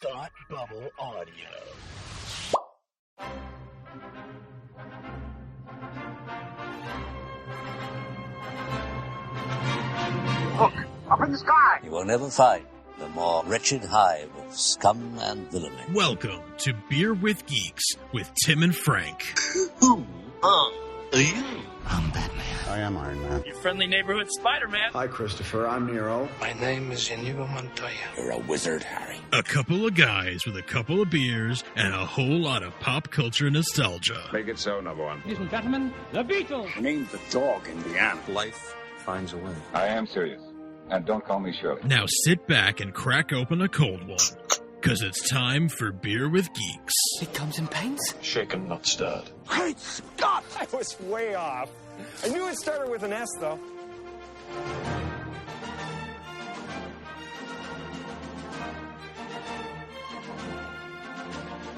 Thought Bubble Audio. Look, up in the sky! You will never find the more wretched hive of scum and villainy. Welcome to Beer with Geeks with Tim and Frank. Who are you? I'm Batman. I am Iron Man. Your friendly neighborhood Spider-Man. Hi, Christopher. I'm Nero. My name is Inigo Montoya. You're a wizard, Harry. A couple of guys with a couple of beers and a whole lot of pop culture nostalgia. Make it so, number one. Ladies and gentlemen, the Beatles. Named the dog Indiana. Life finds a way. I am serious. And don't call me Shirley. Now sit back and crack open a cold one, because it's time for Beer with Geeks. It comes in paints? Shaken, not stirred. Great Scott! I was way off. I knew it started with an S, though.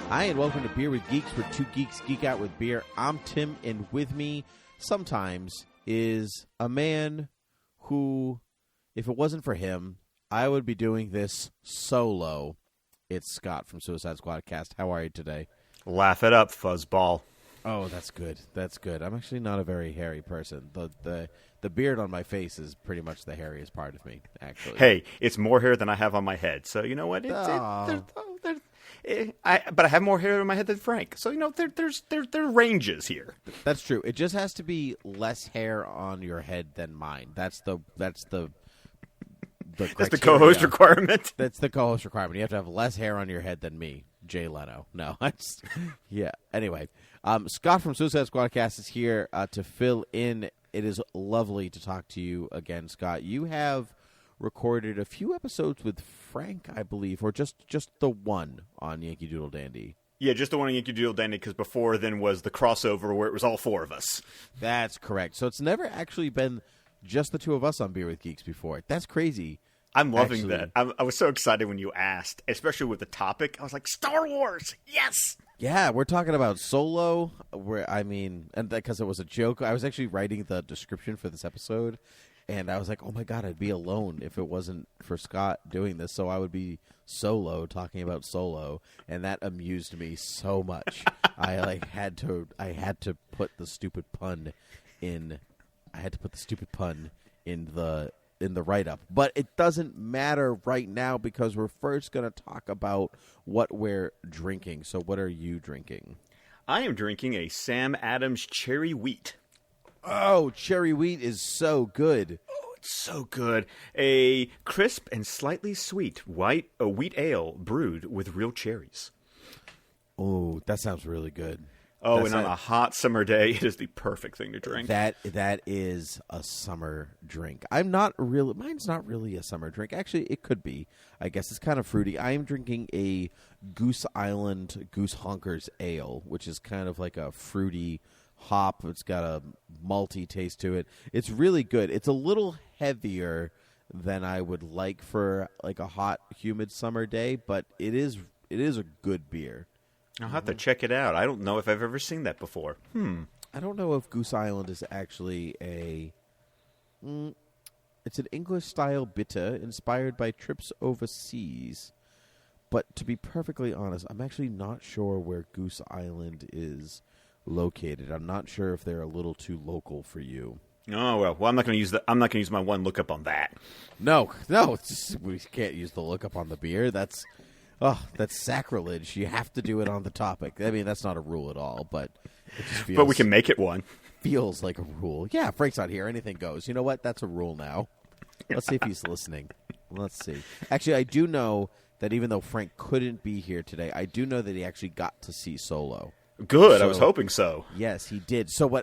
Hi, and welcome to Beer with Geeks, where two geeks geek out with beer. I'm Tim, and with me sometimes is a man who, if it wasn't for him, I would be doing this solo. It's Scott from Suicide Squadcast. How are you today? Laugh it up, fuzzball. Oh, that's good. That's good. I'm actually not a very hairy person. The beard on my face is pretty much the hairiest part of me, actually. Hey, it's more hair than I have on my head, so you know what? But I have more hair on my head than Frank, so you know there are ranges here. That's true. It just has to be less hair on your head than mine. That's the co-host requirement. That's the co-host requirement. You have to have less hair on your head than me, Jay Leno. No, yeah. Anyway, Scott from Suicide Squadcast is here to fill in. It is lovely to talk to you again, Scott. You have recorded a few episodes with Frank, I believe, or just the one on Yankee Doodle Dandy. Yeah, just the one on Yankee Doodle Dandy, because before then was the crossover where it was all four of us. That's correct. So it's never actually been just the two of us on Beer with Geeks before. That's crazy. I'm loving that. I was so excited when you asked, especially with the topic. I was like, Star Wars, yes! Yeah, we're talking about Solo, and because it was a joke. I was actually writing the description for this episode, and I was like, oh my God, I'd be alone if it wasn't for Scott doing this, so I would be solo talking about Solo, and that amused me so much. I had to put the stupid pun in. I had to put the stupid pun in the write-up. But it doesn't matter right now because we're first going to talk about what we're drinking. So what are you drinking? I am drinking a Sam Adams Cherry Wheat. Oh, cherry wheat is so good. Oh, it's so good. A crisp and slightly sweet wheat ale brewed with real cherries. Oh, that sounds really good. Oh, and on a hot summer day, it is the perfect thing to drink. That is a summer drink. Mine's not really a summer drink. Actually, it could be. I guess it's kind of fruity. I am drinking a Goose Island Goose Honkers Ale, which is kind of like a fruity hop. It's got a malty taste to it. It's really good. It's a little heavier than I would like for like a hot, humid summer day, but it is a good beer. I'll have to check it out. I don't know if I've ever seen that before. I don't know if Goose Island is actually it's an English-style bitter inspired by trips overseas. But to be perfectly honest, I'm actually not sure where Goose Island is located. I'm not sure if they're a little too local for you. Oh well, I'm not going to use I'm not going to use my one lookup on that. No, we can't use the lookup on the beer. That's sacrilege. You have to do it on the topic. I mean, that's not a rule at all, but it just feels... But we can make it one. Feels like a rule. Yeah, Frank's not here. Anything goes. You know what? That's a rule now. Let's see if he's listening. Let's see. Actually, I do know that even though Frank couldn't be here today, I do know that he actually got to see Solo. Good. I was hoping so. Yes, he did. So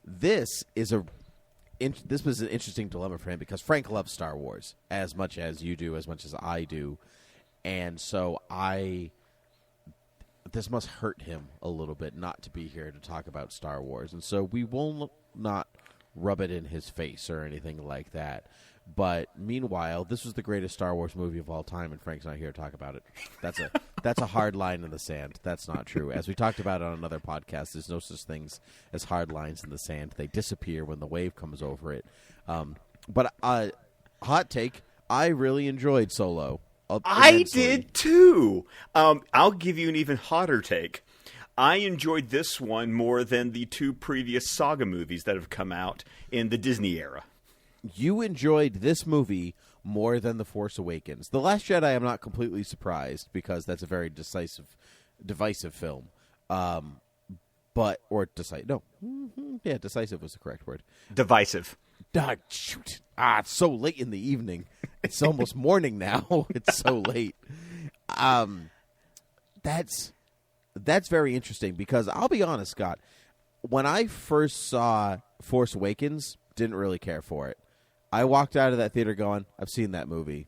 this was an interesting dilemma for him because Frank loves Star Wars as much as you do, as much as I do. And so this must hurt him a little bit not to be here to talk about Star Wars. And so we will not rub it in his face or anything like that. But meanwhile, this was the greatest Star Wars movie of all time, and Frank's not here to talk about it. That's a hard line in the sand. That's not true. As we talked about on another podcast, there's no such things as hard lines in the sand. They disappear when the wave comes over it. But hot take, I really enjoyed Solo I did too. I'll give you an even hotter take. I enjoyed this one more than the 2 previous saga movies that have come out in the Disney era. You enjoyed this movie more than The Force Awakens. The Last Jedi, I'm not completely surprised because that's a very divisive film. Decisive was the correct word. Divisive. Shoot. It's so late in the evening. It's almost morning now. It's so late. That's very interesting because I'll be honest, Scott. When I first saw Force Awakens, didn't really care for it. I walked out of that theater going, I've seen that movie.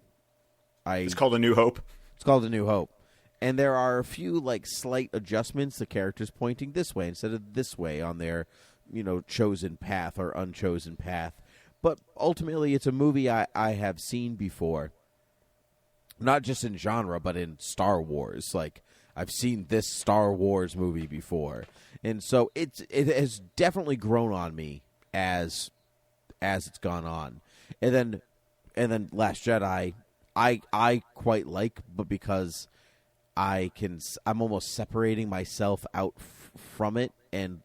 It's called A New Hope. It's called A New Hope. And there are a few slight adjustments, the characters pointing this way instead of this way on their, chosen path or unchosen path. But ultimately, it's a movie I have seen before. Not just in genre, but in Star Wars. I've seen this Star Wars movie before. And so it has definitely grown on me as it's gone on. And then Last Jedi, I quite like, but because I'm almost separating myself out from it and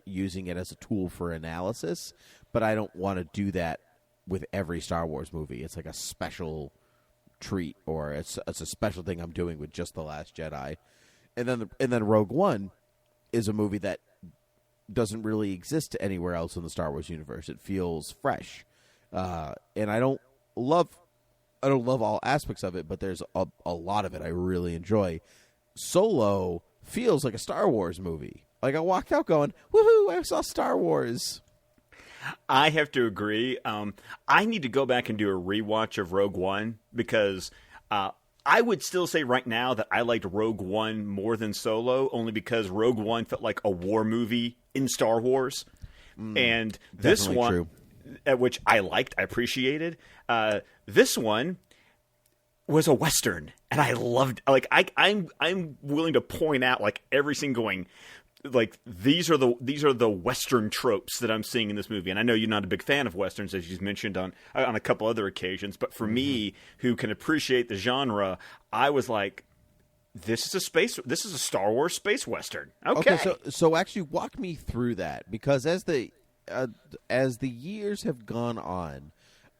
using it as a tool for analysis, but I don't want to do that with every Star Wars movie. It's like a special treat, or it's a special thing I'm doing with just The Last Jedi. And then Rogue One is a movie that doesn't really exist anywhere else in the Star Wars universe. It feels fresh. And I don't love all aspects of it, but there's a lot of it I really enjoy. Solo feels like a Star Wars movie. I walked out going, woohoo, I saw Star Wars. I have to agree. I need to go back and do a rewatch of Rogue One because I would still say right now that I liked Rogue One more than Solo, only because Rogue One felt like a war movie in Star Wars. And this one, true. Which I liked, I appreciated. This one was a Western, and I loved. I'm willing to point out every single going. These are the Western tropes that I'm seeing in this movie, and I know you're not a big fan of Westerns, as you've mentioned on a couple other occasions. But for me, who can appreciate the genre, I was like, this is a Star Wars space Western. Okay, so actually walk me through that, because as the years have gone on,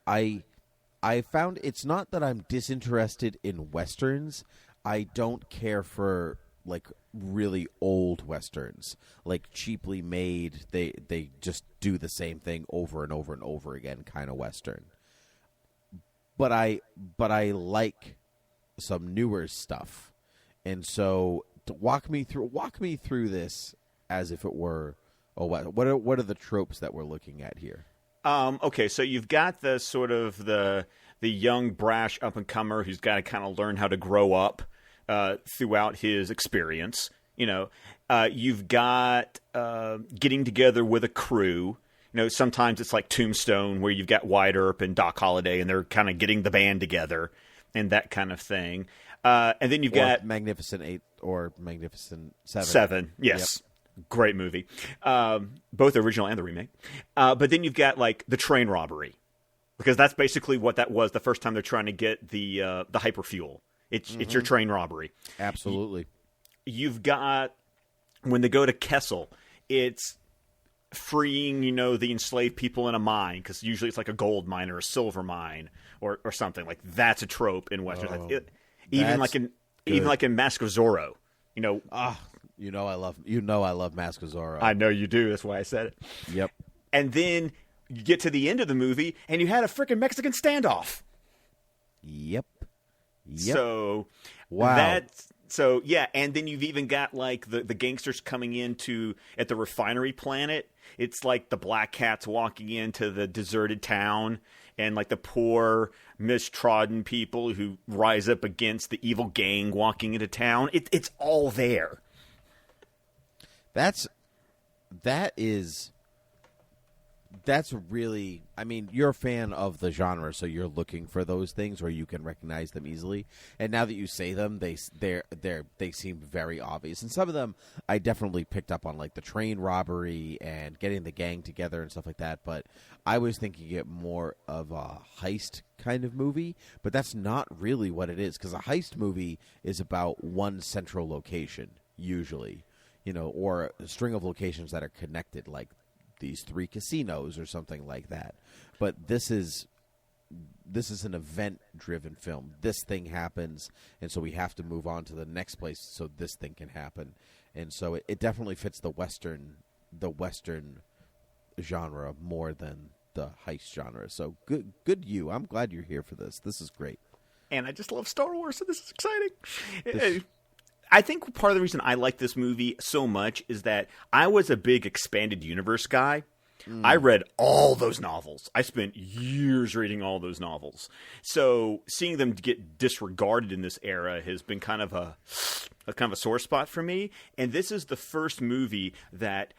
I found it's not that I'm disinterested in Westerns. I don't care for really old Westerns, cheaply made. They just do the same thing over and over and over again kind of Western. But I like some newer stuff, and so walk me through this as if it were. What are the tropes that we're looking at here? Okay, so you've got the sort of the young brash up and comer who's got to kind of learn how to grow up throughout his experience. You've got getting together with a crew. Sometimes it's like Tombstone, where you've got Wyatt Earp and Doc Holliday, and they're kind of getting the band together and that kind of thing. And then you've got Magnificent Eight or Magnificent Seven. Seven, yes. Yep. Great movie. Both the original and the remake. But then you've got the train robbery, because that's basically what that was the first time they're trying to get the hyperfuel. It's your train robbery. Absolutely. You've got, when they go to Kessel, it's freeing, the enslaved people in a mine, because usually it's like a gold mine or a silver mine or something. That's a trope in Westerns. Even in Mask of Zorro, I love Mask of Zorro. I know you do. That's why I said it. Yep. And then you get to the end of the movie, and you had a freaking Mexican standoff. Yep. So wow. And then you've even got the gangsters coming into at the refinery planet. It's like the Black Cats walking into the deserted town, and the poor mistrodden people who rise up against the evil gang walking into town. It's all there. that's really, I mean, you're a fan of the genre, so you're looking for those things where you can recognize them easily. And now that you say them, they seem very obvious. And some of them I definitely picked up on, like the train robbery and getting the gang together and stuff like that. But I was thinking it more of a heist kind of movie, but that's not really what it is, because a heist movie is about one central location usually, or a string of locations that are connected, like these 3 casinos or something like that. But this is an event-driven film. This thing happens, and so we have to move on to the next place so this thing can happen. And so it definitely fits the Western genre more than the heist genre. So good you. I'm glad you're here for this. This is great. And I just love Star Wars, so this is exciting. I think part of the reason I like this movie so much is that I was a big expanded universe guy. I read all those novels. I spent years reading all those novels. So seeing them get disregarded in this era has been kind of a sore spot for me. And this is the first movie that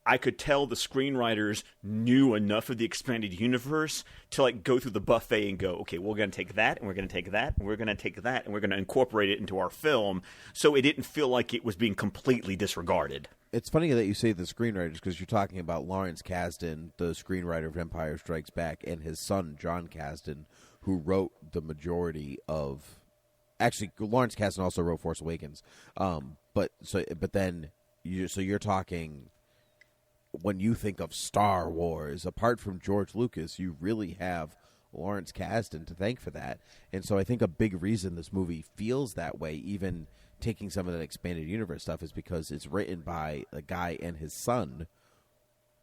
I could tell the screenwriters knew enough of the expanded universe to like go through the buffet and go, okay, we're going to take that, and we're going to take that, and we're going to take that, and we're going to incorporate it into our film, so it didn't feel like it was being completely disregarded. It's funny that you say the screenwriters, because you're talking about Lawrence Kasdan, the screenwriter of Empire Strikes Back, and his son, John Kasdan, who wrote the majority of... Actually, Lawrence Kasdan also wrote Force Awakens. But then you're talking... When you think of Star Wars, apart from George Lucas, you really have Lawrence Kasdan to thank for that. And so I think a big reason this movie feels that way, even taking some of that expanded universe stuff, is because it's written by a guy and his son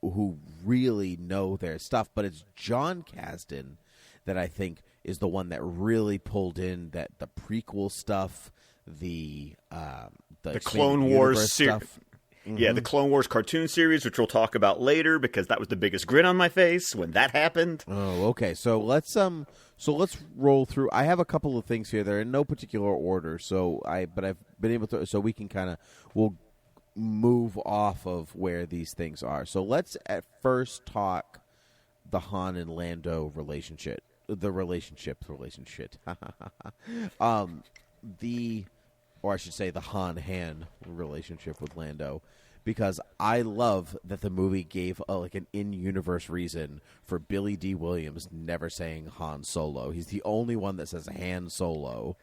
who really know their stuff. But it's John Kasdan that I think is the one that really pulled in the prequel stuff, the Clone Wars stuff. Yeah, the Clone Wars cartoon series, which we'll talk about later, because that was the biggest grin on my face when that happened. Oh, okay. So let's roll through. I have a couple of things here. They're in no particular order. But I've been able to, so we can we'll move off of where these things are. So let's at first talk the Han and Lando relationship. Or I should say the Han relationship with Lando, because I love that the movie gave an in-universe reason for Billy D. Williams never saying Han Solo. He's the only one that says Han Solo,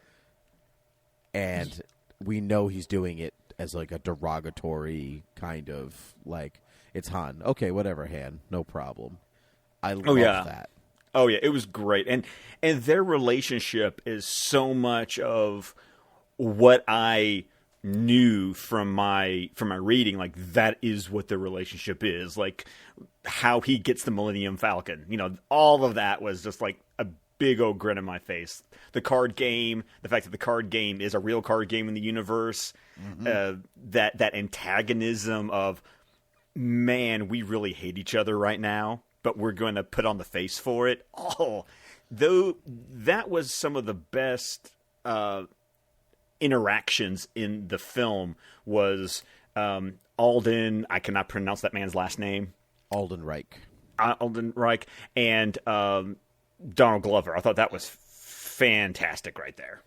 and we know he's doing it as like a derogatory kind of like, it's Han. Okay, whatever, Han, no problem. I love that. Oh yeah, it was great, and their relationship is so much of what I knew from my reading. Like, that is what their relationship is. Like, how he gets the Millennium Falcon. All of that was just like a big old grin on my face. The card game, the fact that the card game is a real card game in the universe, that antagonism of, man, we really hate each other right now, but we're going to put on the face for it. Oh, though, that was some of the best interactions in the film. Was Alden, I cannot pronounce that man's last name. Alden Reich, and Donald Glover. I thought that was fantastic right there.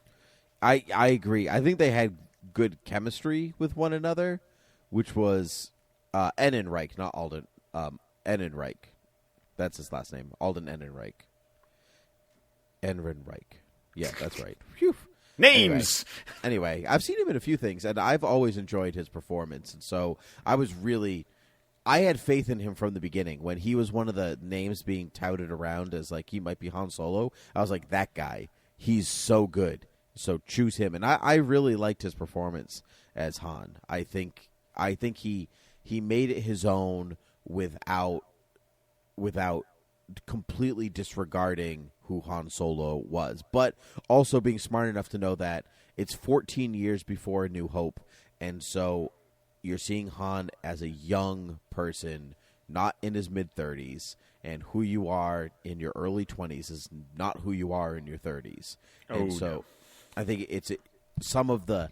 I agree. I think they had good chemistry with one another, which was Ehrenreich, not Alden. Ehrenreich. That's his last name. Alden Ehrenreich. Ehrenreich. Yeah, that's right. Phew. Names! Anyway, I've seen him in a few things, and I've always enjoyed his performance. And so I had faith in him from the beginning. When he was one of the names being touted around as like he might be Han Solo, I was like, that guy, he's so good. So choose him. And I really liked his performance as Han. I think he made it his own without completely disregarding who Han Solo was, but also being smart enough to know that it's 14 years before A New Hope, and so you're seeing Han as a young person, not in his mid-30s, and who you are in your early 20s is not who you are in your 30s. And so I think it's some of the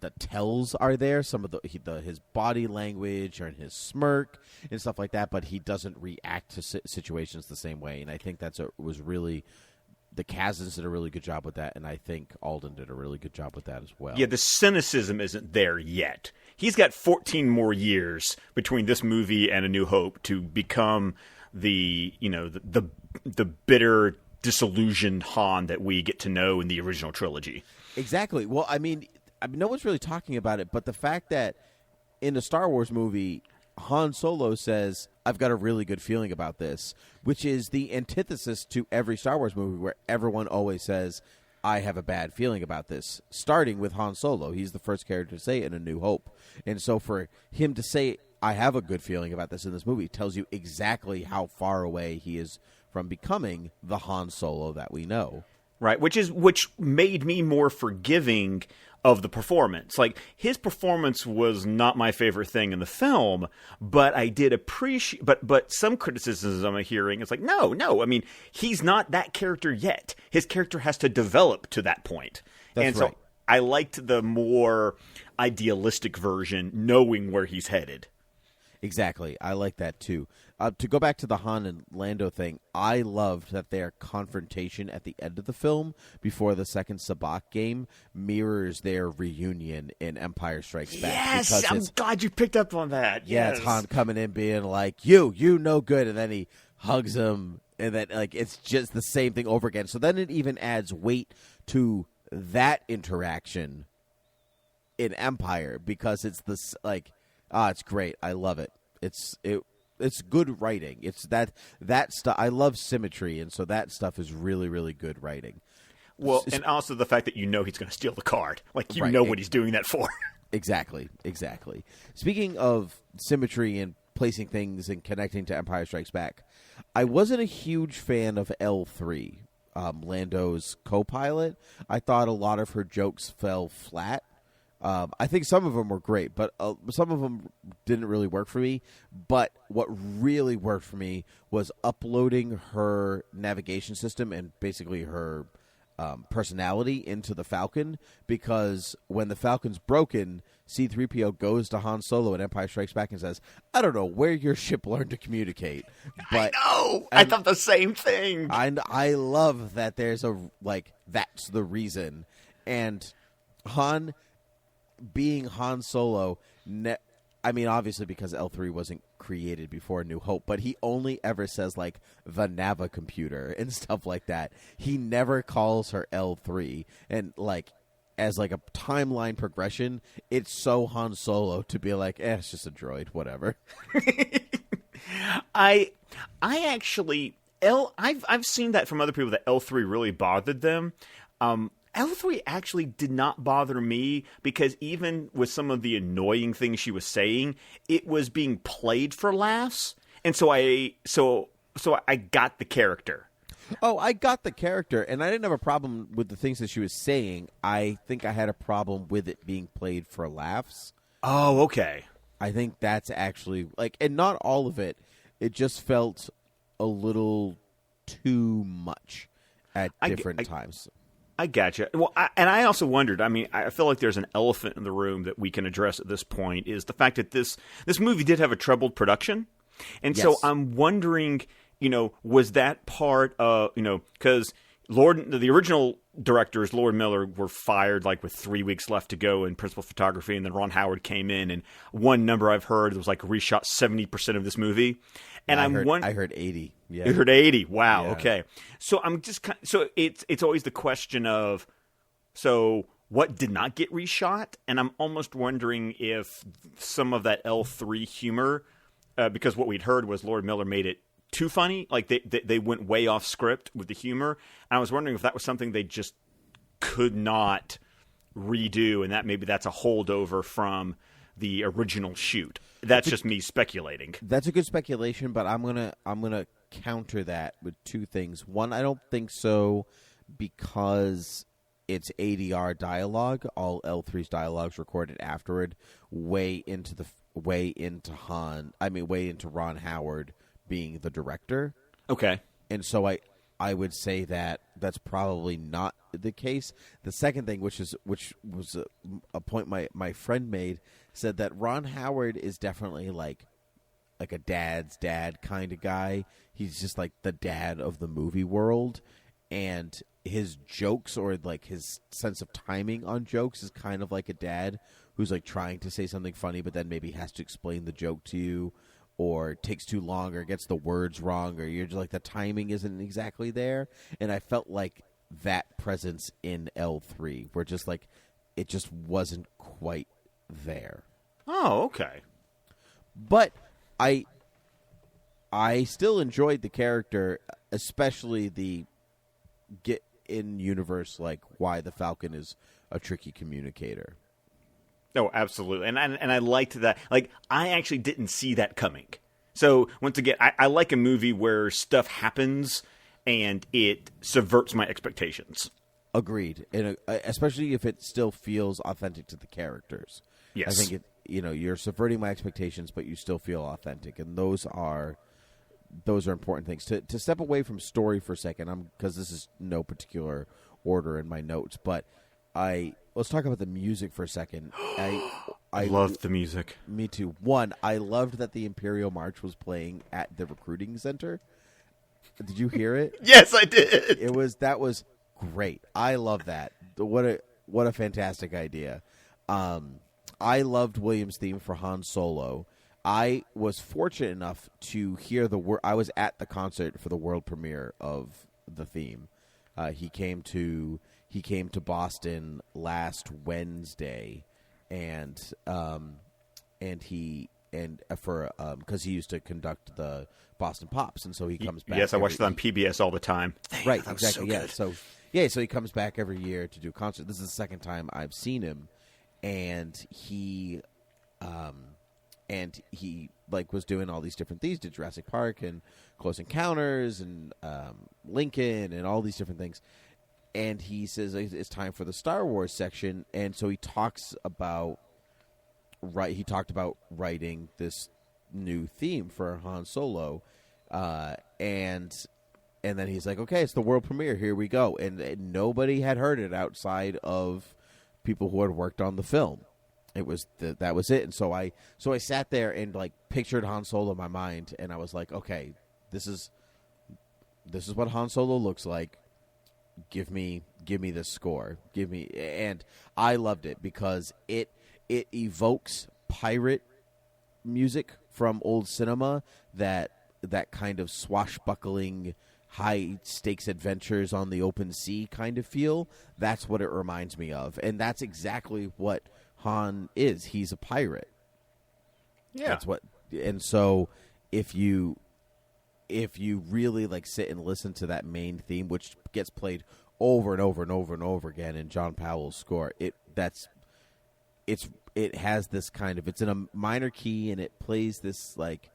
the tells are there, some of his body language and his smirk and stuff like that, but he doesn't react to situations the same way. And I think was really the Kazans did a really good job with that, and I think Alden did a really good job with that as well. Yeah, the cynicism isn't there yet. He's got 14 more years between this movie and A New Hope to become the bitter, disillusioned Han that we get to know in the original trilogy. Exactly. Well, I mean, no one's really talking about it, but the fact that in a Star Wars movie, Han Solo says, I've got a really good feeling about this, which is the antithesis to every Star Wars movie where everyone always says, I have a bad feeling about this, starting with Han Solo. He's the first character to say it in A New Hope. And so for him to say, I have a good feeling about this in this movie, tells you exactly how far away he is from becoming the Han Solo that we know. Right, which made me more forgiving of the performance. Like, his performance was not my favorite thing in the film, but I did appreciate. But some criticisms I'm hearing, it's like, no. I mean, he's not that character yet. His character has to develop to that point. That's and right. So I liked the more idealistic version, knowing where he's headed. Exactly. I like that, too. To go back to the Han and Lando thing, I loved that their confrontation at the end of the film before the second Sabacc game mirrors their reunion in Empire Strikes Back. Yes! I'm glad you picked up on that. Yeah, Yes. it's Han coming in being like, you no good, and then he hugs him, and then it's just the same thing over again. So then it even adds weight to that interaction in Empire because it's this, it's great. I love it. It's good writing. It's that stuff. I love symmetry, and so that stuff is really, really good writing. Well, and also the fact that he's going to steal the card. Like, you know what he's doing that for. Exactly. Speaking of symmetry and placing things and connecting to Empire Strikes Back, I wasn't a huge fan of L3, Lando's co-pilot. I thought a lot of her jokes fell flat. I think some of them were great, but some of them didn't really work for me. But what really worked for me was uploading her navigation system and basically her personality into the Falcon, because when the Falcon's broken, C-3PO goes to Han Solo in Empire Strikes Back and says, I don't know where your ship learned to communicate. But I know! I thought the same thing! I love that there's that's the reason. And Han... being Han Solo, obviously because L3 wasn't created before New Hope, but he only ever says, the Nava computer and stuff like that. He never calls her L3. And, as, a timeline progression, it's so Han Solo to be it's just a droid, whatever. I actually... I've seen that from other people that L3 really bothered them. L3 actually did not bother me because even with some of the annoying things she was saying, it was being played for laughs, and so I got the character. Oh, I got the character, and I didn't have a problem with the things that she was saying. I think I had a problem with it being played for laughs. Oh, okay. I think that's actually and not all of it. It just felt a little too much at different times. I gotcha. Well, I also wondered, I feel like there's an elephant in the room that we can address at this point, is the fact that this movie did have a troubled production. And so I'm wondering, was that part of, because the original directors, Lord Miller, were fired with 3 weeks left to go in principal photography, and then Ron Howard came in, and one number I've heard was reshot 70% of this movie. And I heard 80. Yeah. You heard 80. Wow. Yeah. Okay. So I'm just so it's always the question of, so what did not get reshot? And I'm almost wondering if some of that L3 humor, because what we'd heard was Lord Miller made it too funny. They went way off script with the humor. And I was wondering if that was something they just could not redo, and that maybe that's a holdover from the original shoot. That's just me speculating. That's a good speculation, but I'm gonna counter that with two things. One, I don't think so, because it's ADR dialogue. All L3's dialogues recorded afterward, way into Ron Howard being the director. Okay. And so I would say that that's probably not the case. The second thing, which was a point my friend made, said that Ron Howard is definitely like a dad's dad kind of guy. He's just like the dad of the movie world, and his jokes or like his sense of timing on jokes is kind of like a dad who's like trying to say something funny, but then maybe has to explain the joke to you, or takes too long, or gets the words wrong, or you're just like the timing isn't exactly there. And I felt like that presence in L3, where just like it just wasn't quite there. Oh, okay. But I still enjoyed the character, especially the get in universe, like why the Falcon is a tricky communicator. Oh, absolutely. And I liked that. Like, I actually didn't see that coming. So, once again, I like a movie where stuff happens and it subverts my expectations. Agreed. And especially if it still feels authentic to the characters. Yes. I think you're subverting my expectations, but you still feel authentic. And those are important things. To step away from story for a second, because this is no particular order in my notes, but let's talk about the music for a second. I love the music. Me too. One, I loved that the Imperial March was playing at the recruiting center. Did you hear it? Yes, I did. That was great. I love that. What a fantastic idea. I loved Williams' theme for Han Solo. I was fortunate enough to hear I was at the concert for the world premiere of the theme. He came to Boston last Wednesday, because he used to conduct the Boston Pops, and so he comes back. Yes, I watched it on PBS all the time. Right, exactly. So so he comes back every year to do a concert. This is the second time I've seen him, and he like was doing all these different things, did Jurassic Park and Close Encounters and Lincoln and all these different things. And he says it's time for the Star Wars section, and so he talked about writing this new theme for Han Solo, and then he's like, okay, it's the world premiere, here we go. And nobody had heard it outside of people who had worked on the film. It was that was it. And so I sat there and like pictured Han Solo in my mind, and I was like, okay, this is what Han Solo looks like. Give me this score. And I loved it because it evokes pirate music from old cinema, that kind of swashbuckling, high stakes adventures on the open sea kind of feel. That's what it reminds me of, and that's exactly what Han is. He's a pirate. Yeah. That's what. And so if you really like sit and listen to that main theme, which gets played over and over and over and over again in John Powell's score, it has this kind of, it's in a minor key, and it plays this like,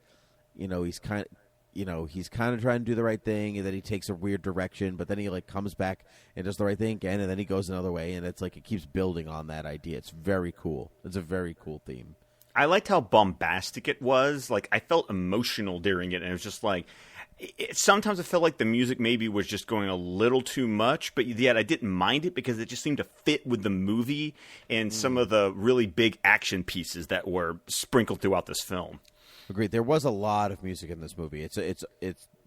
he's kind of trying to do the right thing, and then he takes a weird direction, but then he like comes back and does the right thing again, and then he goes another way, and it's like it keeps building on that idea. It's very cool. It's a very cool theme. I liked how bombastic it was. Like, I felt emotional during it, and it was just like, sometimes I felt like the music maybe was just going a little too much, but yet I didn't mind it because it just seemed to fit with the movie and some of the really big action pieces that were sprinkled throughout this film. Agreed. There was a lot of music in this movie. It's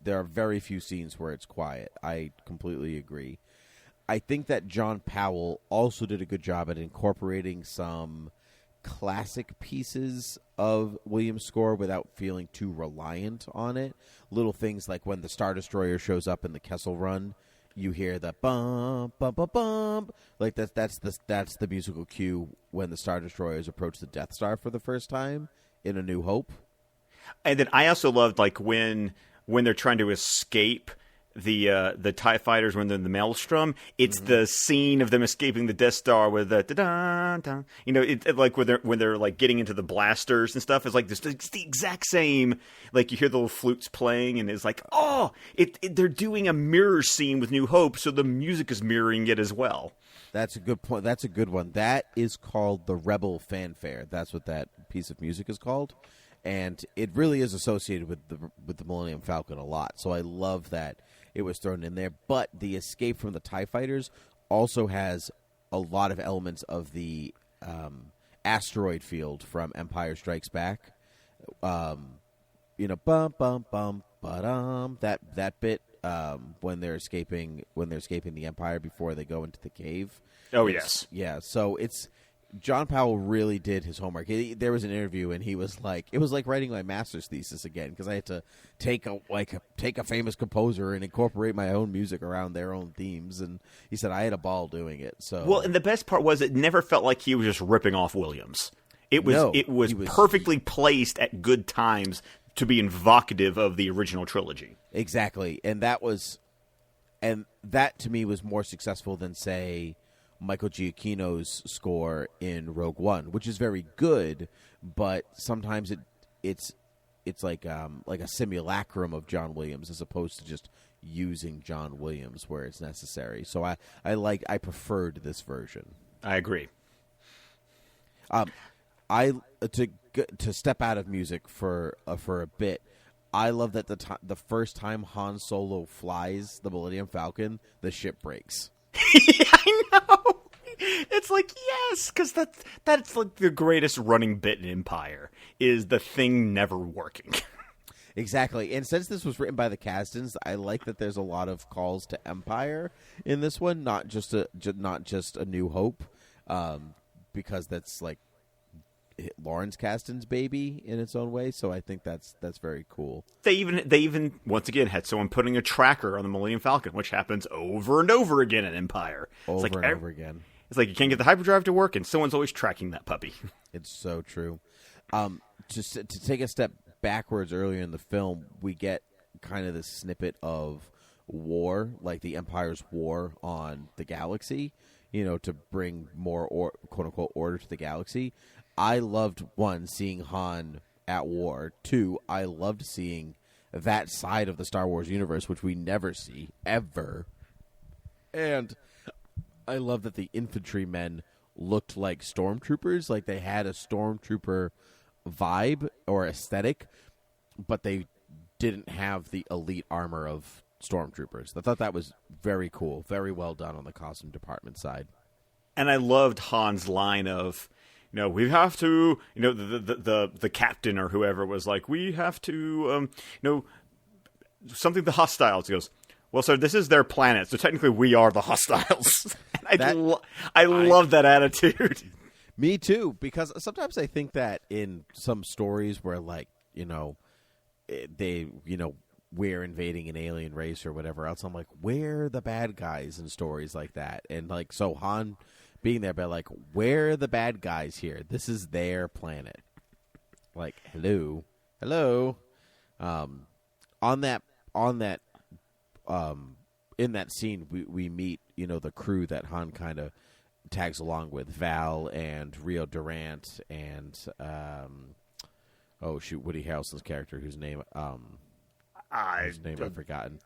there are very few scenes where it's quiet. I completely agree. I think that John Powell also did a good job at incorporating some classic pieces of Williams' score without feeling too reliant on it. Little things like when the Star Destroyer shows up in the Kessel Run, you hear the bum bum bum bum. Like that's the musical cue when the Star Destroyers approach the Death Star for the first time in A New Hope. And then I also loved like when they're trying to escape the TIE fighters when they're in the Maelstrom. It's the scene of them escaping the Death Star with the da-da-da. It like when they're like getting into the blasters and stuff. It's like this. It's the exact same. Like you hear the little flutes playing, and it's like, oh, they're doing a mirror scene with New Hope, so the music is mirroring it as well. That's a good point. That's a good one. That is called the Rebel Fanfare. That's what that piece of music is called. And it really is associated with the Millennium Falcon a lot. So I love that it was thrown in there. But the escape from the TIE fighters also has a lot of elements of the asteroid field from Empire Strikes Back. Bum bum bum ba-dum, that bit when they're escaping the Empire before they go into the cave. Oh, yes. Yeah, so it's John Powell really did his homework. There was an interview, and he was like, it was like writing my master's thesis again, because I had to take a famous composer and incorporate my own music around their own themes, and he said I had a ball doing it. So well, and the best part was it never felt like he was just ripping off Williams. It was perfectly placed at good times to be evocative of the original trilogy. Exactly, and that to me was more successful than, say, Michael Giacchino's score in Rogue One, which is very good, but sometimes it's like a simulacrum of John Williams as opposed to just using John Williams where it's necessary. So I preferred this version. I agree. To step out of music for a bit, I love that the first time Han Solo flies the Millennium Falcon, the ship breaks. Yeah, I know. It's like, yes, because that's like the greatest running bit in Empire is the thing never working. Exactly, and since this was written by the Kasdans, I like that there's a lot of calls to Empire in this one, not just a New Hope, because that's like Lawrence Kasdan's baby in its own way. So I think that's very cool. They even once again had someone putting a tracker on the Millennium Falcon, which happens over and over again in Empire. Over and over again. It's like you can't get the hyperdrive to work, and someone's always tracking that puppy. It's so true. Just to take a step backwards, earlier in the film, we get kind of this snippet of war, like the Empire's war on the galaxy, to bring more quote-unquote order to the galaxy. I loved, one, seeing Han at war. Two, I loved seeing that side of the Star Wars universe, which we never see, ever. And I love that the infantrymen looked like stormtroopers, like they had a stormtrooper vibe or aesthetic, but they didn't have the elite armor of stormtroopers. I thought that was very cool, very well done on the costume department side. And I loved Han's line of, we have to, the captain or whoever was like, we have to, something the hostiles. He goes, well, sir, this is their planet, so technically we are the hostiles. I love that attitude. Me too, because sometimes I think that in some stories where, like, we're invading an alien race or whatever else, I'm like, we're the bad guys in stories like that. And, like, so Han being there, but, like, we're the bad guys here. This is their planet. Like, hello. In that scene, we meet, the crew that Han kind of tags along with, Val and Rio Durant and Woody Harrelson's character, whose name I've forgotten.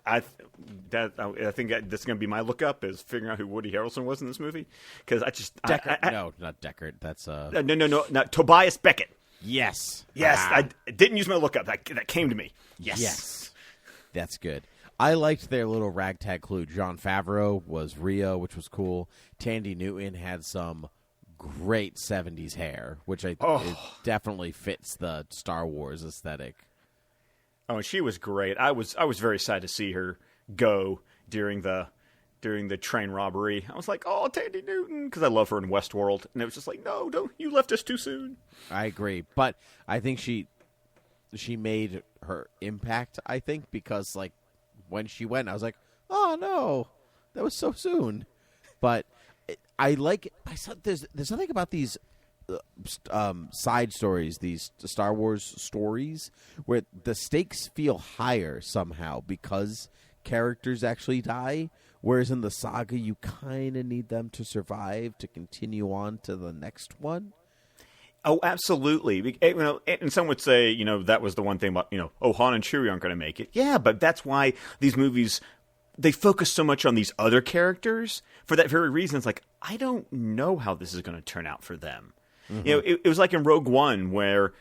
I think that's going to be my lookup, is figuring out who Woody Harrelson was in this movie, because Deckard. No, not Deckard. That's no, not Tobias Beckett. Yes. I didn't use my lookup. That came to me. Yes. That's good. I liked their little ragtag crew. Jon Favreau was Rio, which was cool. Tandy Newton had some great 70s hair, which it definitely fits the Star Wars aesthetic. Oh, she was great. I was very sad to see her go during the train robbery. I was like, oh, Tandy Newton, because I love her in Westworld, and it was just like, no, don't, you left us too soon. I agree, but I think she made her impact, I think, because, like, when she went, I was like, oh no, that was so soon. But there's something about these side stories, these Star Wars stories, where the stakes feel higher somehow because characters actually die, whereas in the saga you kind of need them to survive to continue on to the next one. Oh, absolutely. And some would say, that was the one thing about, Han and Chewie aren't going to make it. Yeah, but that's why these movies, they focus so much on these other characters for that very reason. It's like, I don't know how this is going to turn out for them. Mm-hmm. It was like in Rogue One where,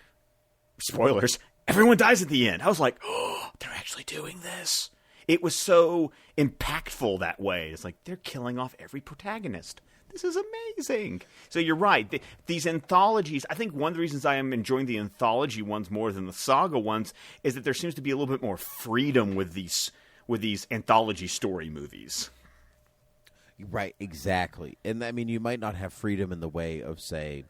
spoilers, everyone dies at the end. I was like, oh, they're actually doing this. It was so impactful that way. It's like, they're killing off every protagonist. This is amazing. So you're right. These anthologies, I think one of the reasons I am enjoying the anthology ones more than the saga ones is that there seems to be a little bit more freedom with these anthology story movies. Right, exactly. And I mean, you might not have freedom in the way of, say,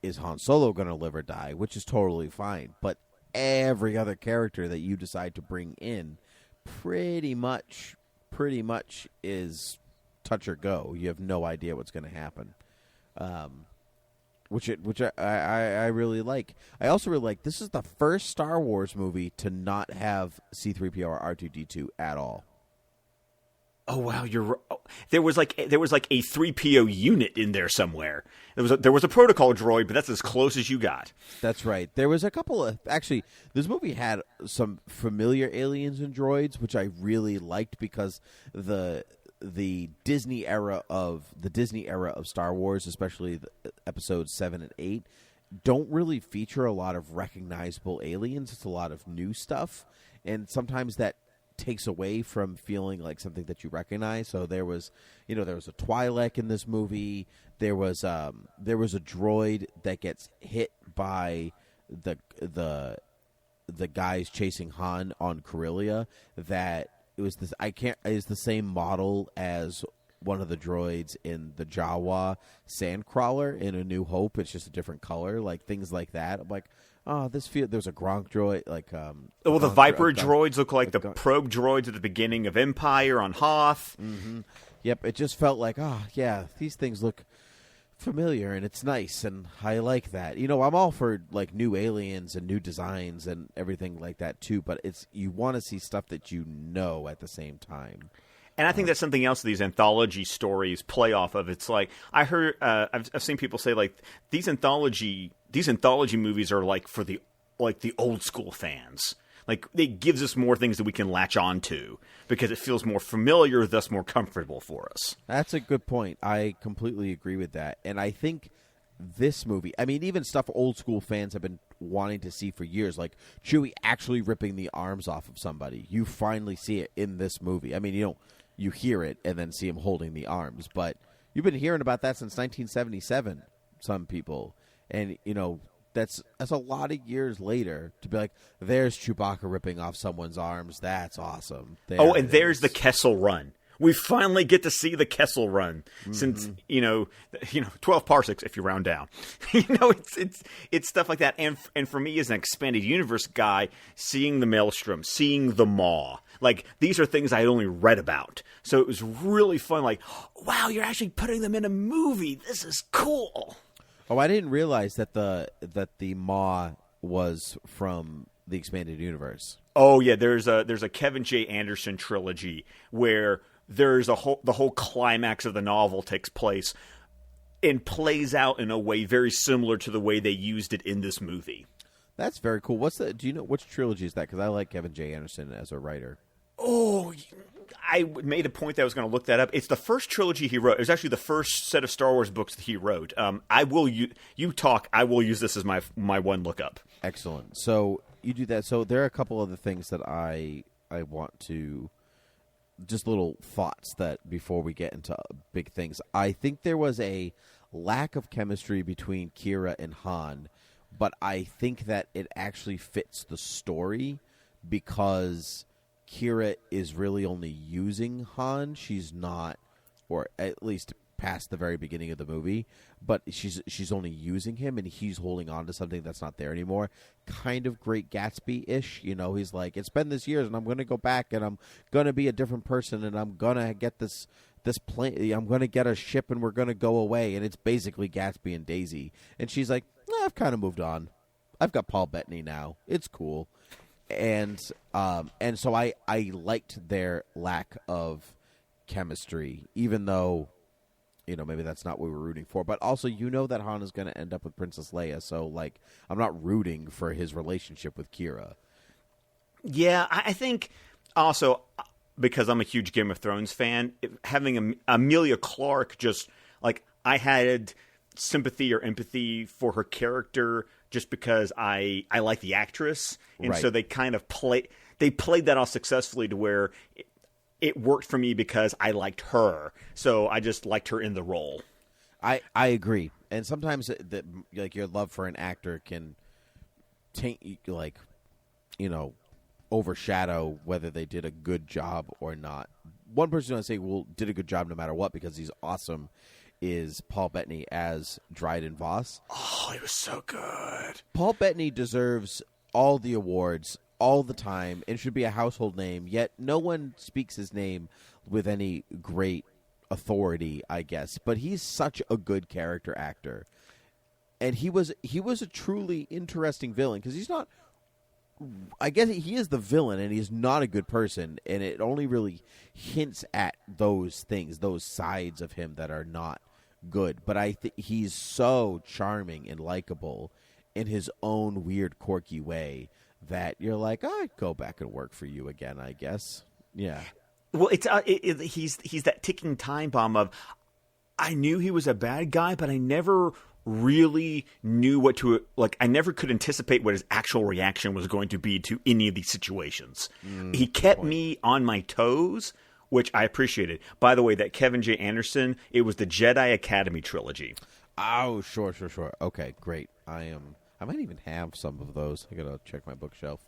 is Han Solo going to live or die, which is totally fine. But every other character that you decide to bring in pretty much is touch or go. You have no idea what's going to happen. Which I really like. I also really like, this is the first Star Wars movie to not have C-3PO or R2-D2 at all. Oh wow, there was like a 3PO unit in there somewhere. There was a protocol droid, but that's as close as you got. That's right. There was a couple of, actually, this movie had some familiar aliens and droids, which I really liked because the Disney era of Star Wars, especially episodes 7 and 8, don't really feature a lot of recognizable aliens. It's a lot of new stuff, and sometimes that takes away from feeling like something that you recognize. So there was a Twi'lek in this movie. There was a droid that gets hit by the guys chasing Han on Corellia. That it was this is the same model as one of the droids in the Jawa Sandcrawler in A New Hope. It's just a different color, like things like that. I'm like, oh, there's a Gronk droid, like the Viper droids look like the probe droids at the beginning of Empire on Hoth. Mm-hmm. Yep, it just felt like, yeah, these things look familiar and it's nice and I like that. I'm all for like new aliens and new designs and everything like that too, but you want to see stuff that you know at the same time. And I think that's something else these anthology stories play off of. It's like, I heard, I've seen people say like these anthology movies are like for the old school fans. Like, it gives us more things that we can latch on to because it feels more familiar, thus more comfortable for us. That's a good point. I completely agree with that. And I think this movie, I mean, even stuff old school fans have been wanting to see for years, like Chewie actually ripping the arms off of somebody. You finally see it in this movie. I mean, you hear it and then see him holding the arms, but you've been hearing about that since 1977, some people. And, that's a lot of years later to be like, there's Chewbacca ripping off someone's arms. That's awesome. There's the Kessel Run. We finally get to see the Kessel Run since 12 parsecs if you round down. It's stuff like that. And for me as an expanded universe guy, seeing the Maelstrom, seeing the Maw, like these are things I had only read about. So it was really fun. Like, wow, you're actually putting them in a movie. This is cool. Oh, I didn't realize that the Maw was from the expanded universe. Oh yeah, there's a Kevin J. Anderson trilogy where there's the whole climax of the novel takes place and plays out in a way very similar to the way they used it in this movie. That's very cool. Do you know which trilogy is that? Because I like Kevin J. Anderson as a writer. Oh, I made a point that I was going to look that up. It's the first trilogy he wrote. It was actually the first set of Star Wars books that he wrote. I will use this as my one lookup. Excellent. So you do that. So there are a couple other things that I want to, just little thoughts that before we get into big things. I think there was a lack of chemistry between Kira and Han, but I think that it actually fits the story because Kira is really only using Han. She's not, or at least past the very beginning of the movie, but she's only using him, and he's holding on to something that's not there anymore. Kind of Great Gatsby-ish. He's like, it's been this years, and I'm going to go back, and I'm going to be a different person, and I'm going to get this plane. I'm going to get a ship, and we're going to go away, and it's basically Gatsby and Daisy. And she's like, I've kind of moved on. I've got Paul Bettany now. It's cool. And so I liked their lack of chemistry, even though, maybe that's not what we're rooting for. But also, that Han is going to end up with Princess Leia, so, like, I'm not rooting for his relationship with Kira. Yeah, I think also, because I'm a huge Game of Thrones fan, having Amelia Clarke just, like, I had sympathy or empathy for her character just because I like the actress, and Right. so they kind of played that off successfully to where it worked for me because I liked her, so I just liked her in the role. I agree, and sometimes like your love for an actor can taint, like, overshadow whether they did a good job or not. One person I say did a good job no matter what because he's awesome is Paul Bettany as Dryden Voss. Oh, he was so good. Paul Bettany deserves all the awards all the time and should be a household name, yet no one speaks his name with any great authority, I guess. But he's such a good character actor. And he was a truly interesting villain because he's not, I guess he is the villain and he's not a good person, and it only really hints at those things, those sides of him that are not good. But I think he's so charming and likable in his own weird, quirky way that you're like, I'd go back and work for you again, I guess. Yeah. Well, he's that ticking time bomb of, I knew he was a bad guy, but I never really knew what to, like, I never could anticipate what his actual reaction was going to be to any of these situations. He kept me on my toes, which I appreciated. By the way, that Kevin J. Anderson, it was the Jedi Academy trilogy. Oh, sure. Okay, great. I might even have some of those. I gotta check my bookshelf.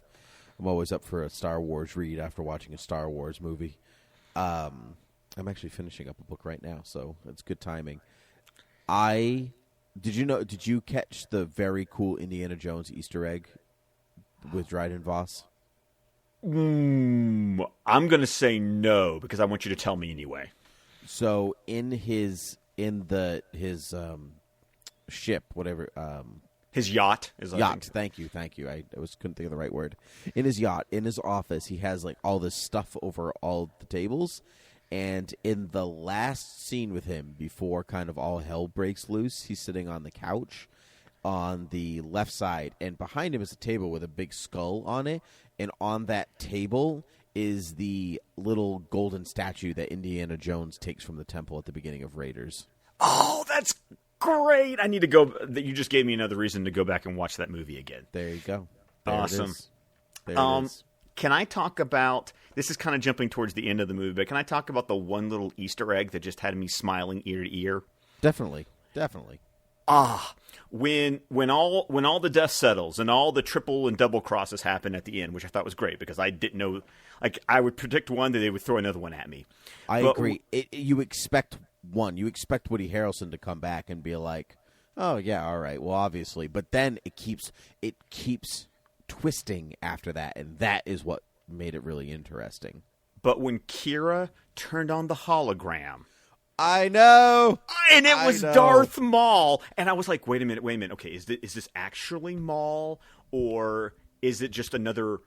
I'm always up for a Star Wars read after watching a Star Wars movie. I'm actually finishing up a book right now, so it's good timing. Did you catch the very cool Indiana Jones Easter egg with Dryden Voss? I'm going to say no because I want you to tell me anyway. So in his ship, whatever, his yacht is yacht. Thank you. I couldn't think of the right word. In his yacht, in his office, he has like all this stuff over all the tables. And in the last scene with him, before kind of all hell breaks loose, he's sitting on the couch on the left side, and behind him is a table with a big skull on it. And on that table is the little golden statue that Indiana Jones takes from the temple at the beginning of Raiders. Oh, that's great! I need to go. You just gave me another reason to go back and watch that movie again. There you go. Awesome. There it is. Can I talk about, this is kind of jumping towards the end of the movie, but can I talk about the one little Easter egg that just had me smiling ear to ear? Definitely. When all the dust settles and all the triple and double crosses happen at the end, which I thought was great because I didn't know, like, I would predict one that they would throw another one at me. I agree. You expect Woody Harrelson to come back and be like, oh yeah, all right, well obviously, but then it keeps twisting after that, and that is what made it really interesting. But when Kira turned on the hologram, I know, and it was Darth Maul, and I was like, wait a minute, okay, is this actually Maul, or is it just another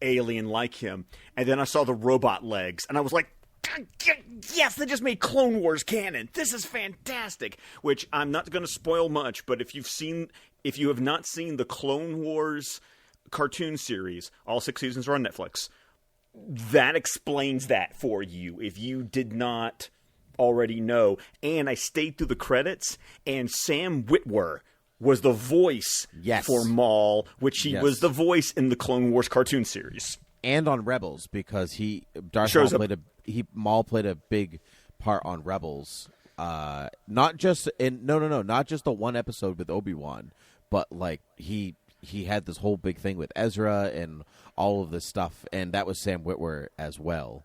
alien like him? And then I saw the robot legs, and I was like, yes, they just made Clone Wars canon. This is fantastic. Which I'm not going to spoil much, but if you have not seen the Clone Wars cartoon series, all 6 seasons are on Netflix, that explains that for you if you did not already know. And I stayed through the credits, and Sam Witwer was the voice for Maul, which he was the voice in the Clone Wars cartoon series. And on Rebels, because Maul played a big part on Rebels. Not just the one episode with Obi-Wan, but like he had this whole big thing with Ezra and all of this stuff, and that was Sam Witwer as well.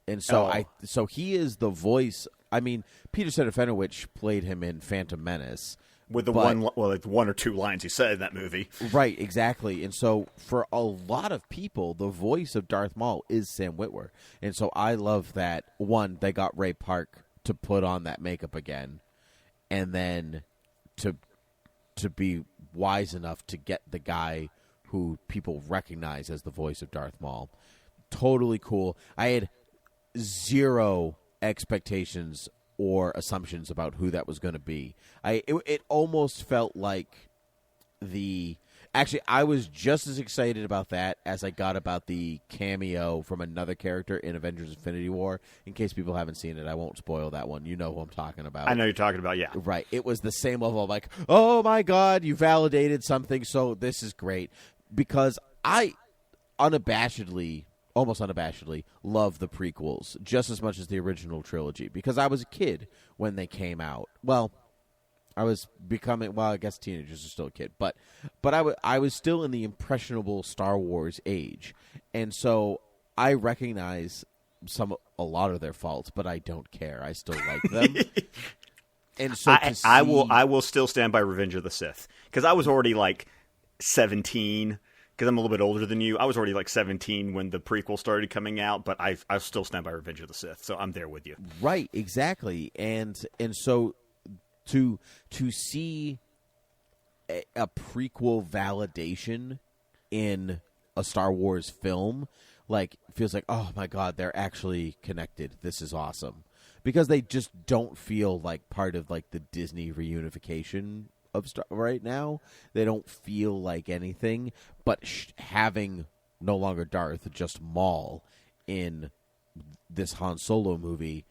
And so so he is the voice. I mean, Peter Serafinowicz played him in Phantom Menace with the one or two lines he said in that movie. Right, exactly. And so for a lot of people, the voice of Darth Maul is Sam Witwer. And so I love that, one, they got Ray Park to put on that makeup again, and then to be wise enough to get the guy who people recognize as the voice of Darth Maul. Totally cool. I had zero expectations or assumptions about who that was going to be. It almost felt like Actually, I was just as excited about that as I got about the cameo from another character in Avengers Infinity War. In case people haven't seen it, I won't spoil that one. You know who I'm talking about. I know you're talking about, yeah. Right. It was the same level of like, oh my God, you validated something, so this is great. Because I almost unabashedly, love the prequels just as much as the original trilogy. Because I was a kid when they came out. Well, I was becoming, I guess teenagers are still a kid, but I was still in the impressionable Star Wars age, and so I recognize a lot of their faults, but I don't care. I still like them, and so I will still stand by Revenge of the Sith because I was already like 17. Because I'm a little bit older than you, I was already like 17 when the prequel started coming out, but I still stand by Revenge of the Sith, so I'm there with you. Right, exactly, and so. To see a prequel validation in a Star Wars film, like, feels like, oh my God, they're actually connected. This is awesome. Because they just don't feel like part of like the Disney reunification of Star right now. They don't feel like anything, but having no longer Darth, just Maul in this Han Solo movie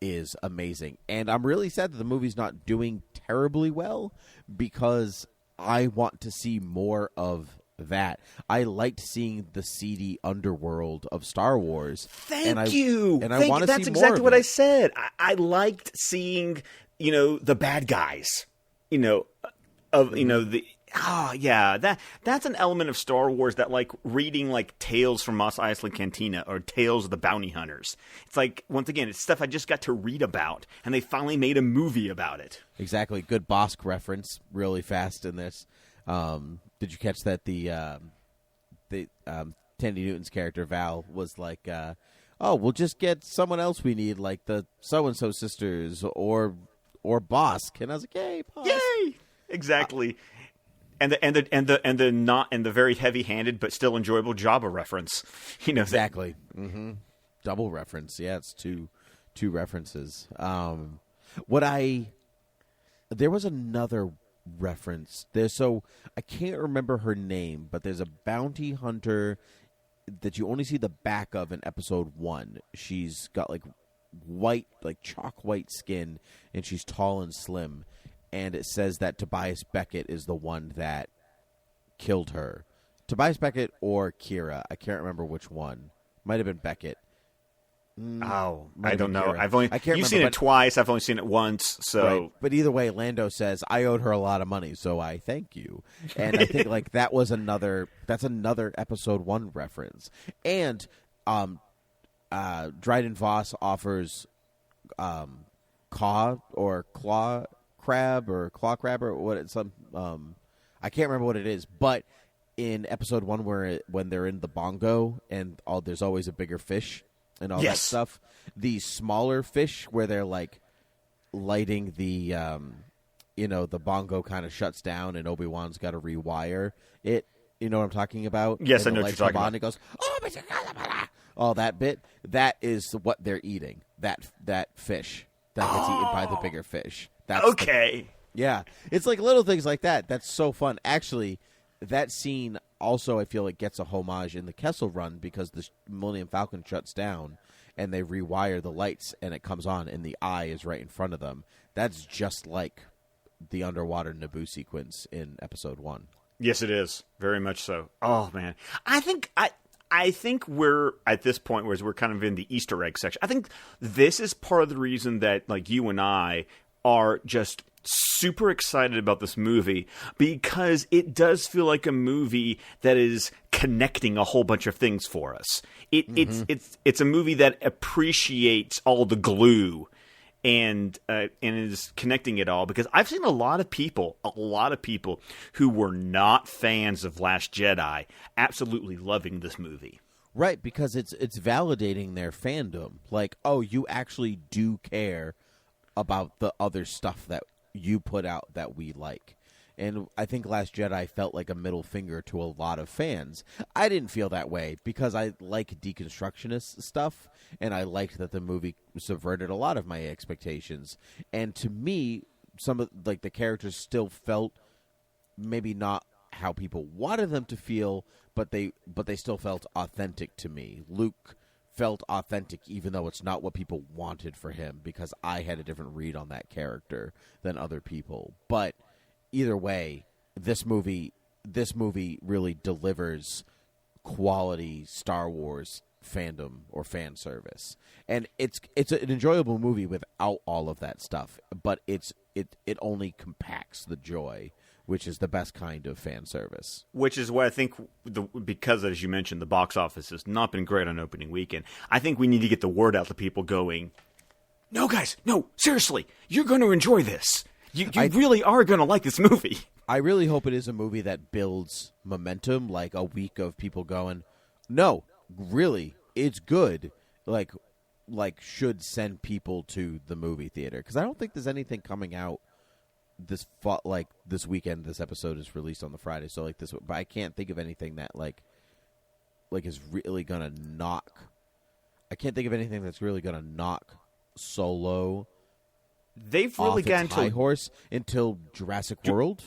is amazing. And I'm really sad that the movie's not doing terribly well because I want to see more of that. I liked seeing the seedy underworld of Star Wars. Thank you. And I want to see more. That's exactly what I said. I liked seeing, the bad guys, that's an element of Star Wars that, like, reading, like, Tales from Mos Eisley Cantina or Tales of the Bounty Hunters. It's like, once again, it's stuff I just got to read about, and they finally made a movie about it. Exactly. Good Bosk reference really fast in this. Did you catch that Tandy Newton's character, Val, was like, we'll just get someone else we need, like the so-and-so sisters or Bosk. And I was like, yay, Bosk. Yay! Exactly. And the very heavy-handed but still enjoyable Jabba reference, exactly. Mm-hmm. Double reference, yeah. It's two references. There was another reference there. So I can't remember her name, but there's a bounty hunter that you only see the back of in episode 1. She's got like white, like chalk white skin, and she's tall and slim. And it says that Tobias Beckett is the one that killed her. Tobias Beckett or Kira. I can't remember which one. Might have been Beckett. I don't know. You've seen it twice. I've only seen it once. So, right. But either way, Lando says I owed her a lot of money, so I thank you. And I think like that's another episode 1 reference. And Dryden Voss offers claw crab or what it's I can't remember what it is, but in episode 1 when they're in the bongo and there's always a bigger fish and all that stuff, the smaller fish where they're like lighting the the bongo kind of shuts down and Obi-Wan's got to rewire it, you know what I'm talking about? Yes, I know what you're talking about. And it goes, all that bit, that is what they're eating, that fish that gets eaten by the bigger fish. That's okay. Yeah. It's like little things like that. That's so fun. Actually, that scene also, I feel like, gets a homage in the Kessel Run because the Millennium Falcon shuts down and they rewire the lights and it comes on and the eye is right in front of them. That's just like the underwater Naboo sequence in episode 1. Yes, it is. Very much so. Oh, man. I think we're at this point where we're kind of in the Easter egg section. I think this is part of the reason that, like, you and I are just super excited about this movie because it does feel like a movie that is connecting a whole bunch of things for us. It's a movie that appreciates all the glue and is connecting it all, because I've seen a lot of people who were not fans of Last Jedi absolutely loving this movie. Right, because it's validating their fandom. Like, oh, you actually do care about the other stuff that you put out that we like. And I think Last Jedi felt like a middle finger to a lot of fans. I didn't feel that way because I like deconstructionist stuff, and I liked that the movie subverted a lot of my expectations. And to me, some of like the characters still felt maybe not how people wanted them to feel, but they still felt authentic to me. Luke felt authentic even though it's not what people wanted for him, because I had a different read on that character than other people. But either way, this movie really delivers quality Star Wars fandom or fan service, and it's an enjoyable movie without all of that stuff, but it only compacts the joy, which is the best kind of fan service. Which is what I think, because, as you mentioned, the box office has not been great on opening weekend. I think we need to get the word out to people going, no, guys, no, seriously, you're going to enjoy this. You really are going to like this movie. I really hope it is a movie that builds momentum, like a week of people going, no, really, it's good, like should send people to the movie theater. Because I don't think there's anything coming out this weekend. This episode is released on the Friday, so like this, but I can't think of anything that like is really gonna knock. I can't think of anything that's really gonna knock Solo. They've really gotten high horse until Jurassic World.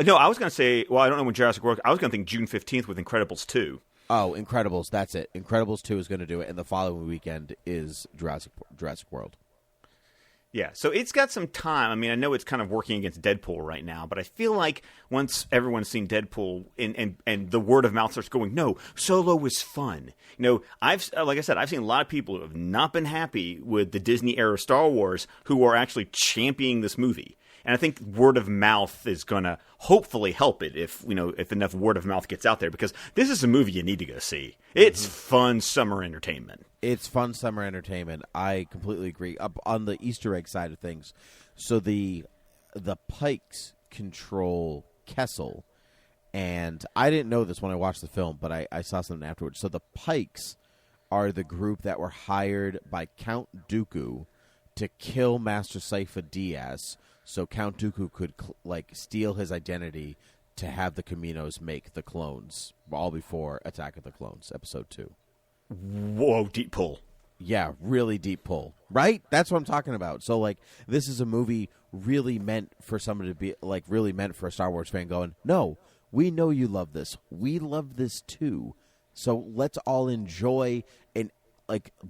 No, I was gonna say, well, I don't know when Jurassic World. I was gonna think June 15th with Incredibles 2. Oh, Incredibles, that's it. Incredibles 2 is going to do it, and the following weekend is Jurassic World. Yeah, so it's got some time. I mean, I know it's kind of working against Deadpool right now, but I feel like once everyone's seen Deadpool and the word of mouth starts going, no, Solo was fun. You know, like I said, I've seen a lot of people who have not been happy with the Disney era Star Wars who are actually championing this movie. And I think word of mouth is going to hopefully help it if enough word of mouth gets out there, because this is a movie you need to go see. It's fun summer entertainment. It's fun summer entertainment. I completely agree. Up on the Easter egg side of things, so the Pikes control Kessel, and I didn't know this when I watched the film, but I saw something afterwards. So the Pikes are the group that were hired by Count Dooku to kill Master Saifa Diaz, so Count Dooku could steal his identity to have the Caminos make the clones, all before Attack of the Clones, Episode 2. Whoa, deep pull. Yeah, really deep pull. Right? That's what I'm talking about. So, this is a movie really meant for someone to be, really meant for a Star Wars fan going, no, we know you love this. We love this too. So let's all enjoy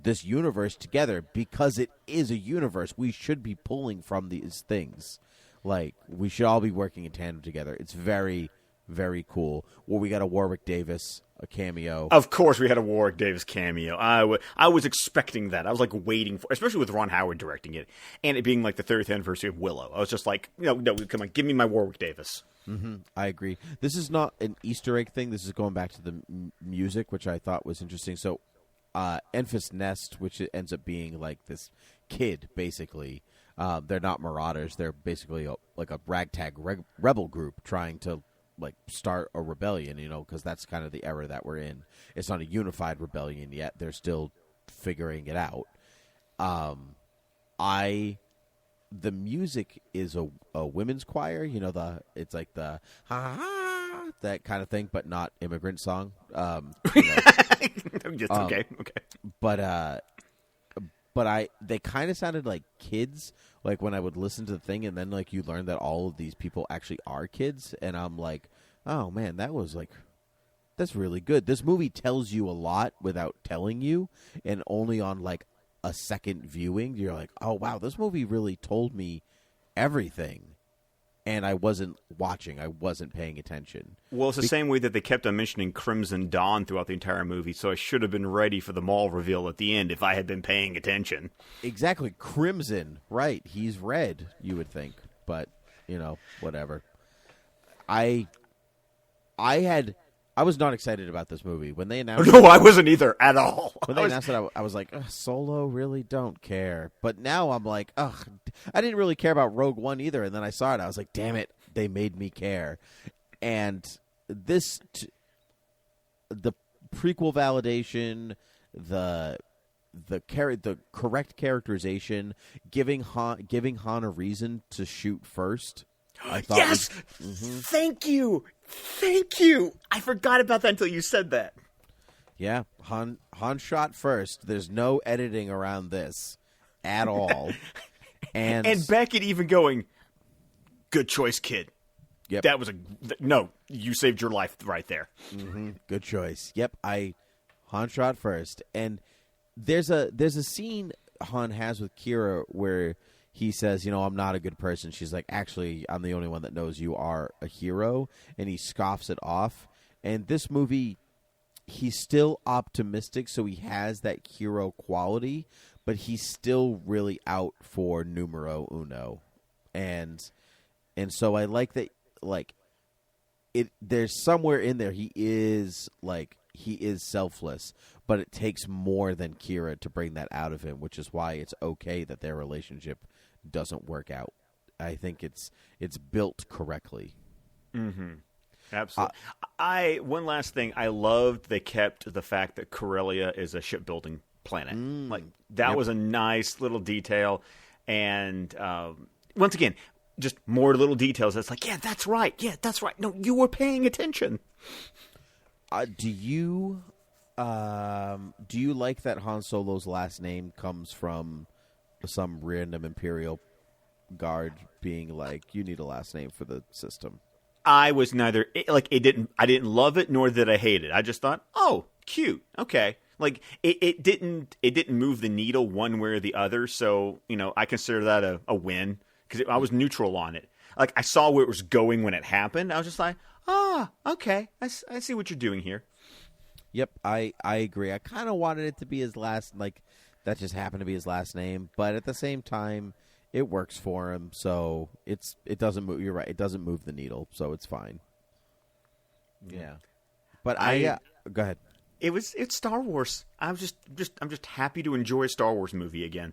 this universe together, because it is a universe. We should be pulling from these things. We should all be working in tandem together. It's very, very cool. Well, we got a Warwick Davis, a cameo. Of course we had a Warwick Davis cameo. I was expecting that. I was waiting for, especially with Ron Howard directing it, and it being the 30th anniversary of Willow. I was just no, come on, give me my Warwick Davis. Mm-hmm. I agree. This is not an Easter egg thing. This is going back to the music, which I thought was interesting. So Enfys Nest, which ends up being this kid, basically. They're not Marauders. They're basically a ragtag rebel group trying to start a rebellion, because that's kind of the era that we're in. It's not a unified rebellion yet. They're still figuring it out. The music is a women's choir, it's the ha-ha, that kind of thing, but not immigrant song. Okay. But they kind of sounded like kids, when I would listen to the thing, and then you learn that all of these people actually are kids, and I'm like, oh man, that's really good. This movie tells you a lot without telling you, and only on a second viewing, you're like, oh wow, this movie really told me everything. And I wasn't watching. I wasn't paying attention. Well, it's the same way that they kept on mentioning Crimson Dawn throughout the entire movie, so I should have been ready for the Maul reveal at the end if I had been paying attention. Exactly. Crimson. Right. He's red, you would think. But, whatever. I was not excited about this movie. When they announced No, I wasn't either, at all. When they announced it, I was like, Solo, really don't care. But now I'm like, ugh, I didn't really care about Rogue One either. And then I saw it, I was like, damn it, they made me care. And this, the prequel validation, the correct characterization, giving Han a reason to shoot first. I thought yes! Thank you! I forgot about that until you said that. Yeah, Han shot first. There's no editing around this at all. And Beckett even going, good choice, kid. Yep. That was no. You saved your life right there. Mm-hmm. Good choice. Yep. Han shot first, and there's a scene Han has with Kira where he says, I'm not a good person. She's like, actually, I'm the only one that knows you are a hero, and he scoffs it off. And this movie, he's still optimistic, so he has that hero quality, but he's still really out for numero uno. And so I like that, like, there's somewhere in there he is selfless, but it takes more than Kira to bring that out of him, which is why it's okay that their relationship doesn't work out. I think it's built correctly. Mm-hmm. Absolutely. One last thing. I loved they kept the fact that Corellia is a shipbuilding planet. Like that was a nice little detail. And once again, just more little details. That's like, yeah, that's right. Yeah, that's right. No, you were paying attention. Do you like that Han Solo's last name comes from some random Imperial guard being like, you need a last name for the system? I was neither like I didn't love it nor did I hate it. I just thought, oh, cute, okay. Like it didn't move the needle one way or the other. So I consider that a win because I was neutral on it. Like I saw where it was going when it happened. I was just like, okay, I see what you're doing here. Yep, I agree. I kind of wanted it to be his last, like that just happened to be his last name, but at the same time, it works for him, so it doesn't move. You're right; it doesn't move the needle, so it's fine. Yeah, but go ahead. It's Star Wars. I'm just happy to enjoy a Star Wars movie again.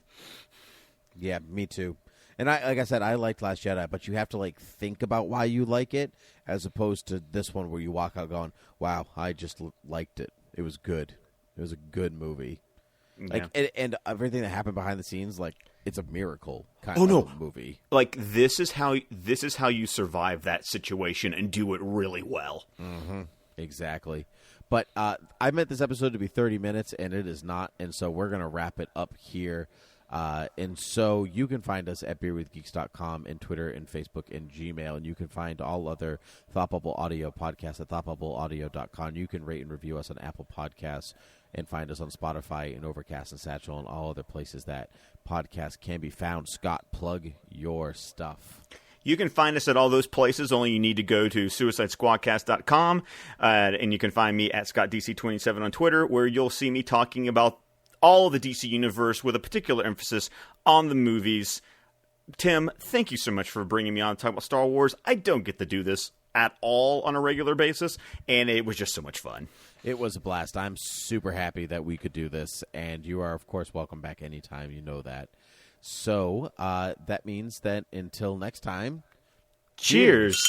Yeah, me too. And like I said, I liked Last Jedi, but you have to think about why you like it, as opposed to this one where you walk out going, "Wow, I just liked it. It was good. It was a good movie." Yeah. And everything that happened behind the scenes, it's a miracle kind of movie. Like this is how you survive that situation and do it really well. Mm-hmm. Exactly. But I meant this episode to be 30 minutes, and it is not. And so we're going to wrap it up here. And so you can find us at beerwithgeeks.com and Twitter and Facebook and Gmail. And you can find all other Thought Bubble Audio podcasts at thoughtbubbleaudio.com. You can rate and review us on Apple Podcasts and find us on Spotify and Overcast and Satchel and all other places that podcasts can be found. Scott, plug your stuff. You can find us at all those places, only you need to go to suicidesquadcast.com, and you can find me at ScottDC27 on Twitter, where you'll see me talking about all of the DC Universe with a particular emphasis on the movies. Tim, thank you so much for bringing me on to talk about Star Wars. I don't get to do this at all on a regular basis, and it was just so much fun. It was a blast. I'm super happy that we could do this, and you are, of course, welcome back anytime. You know that. So that means that until next time, cheers.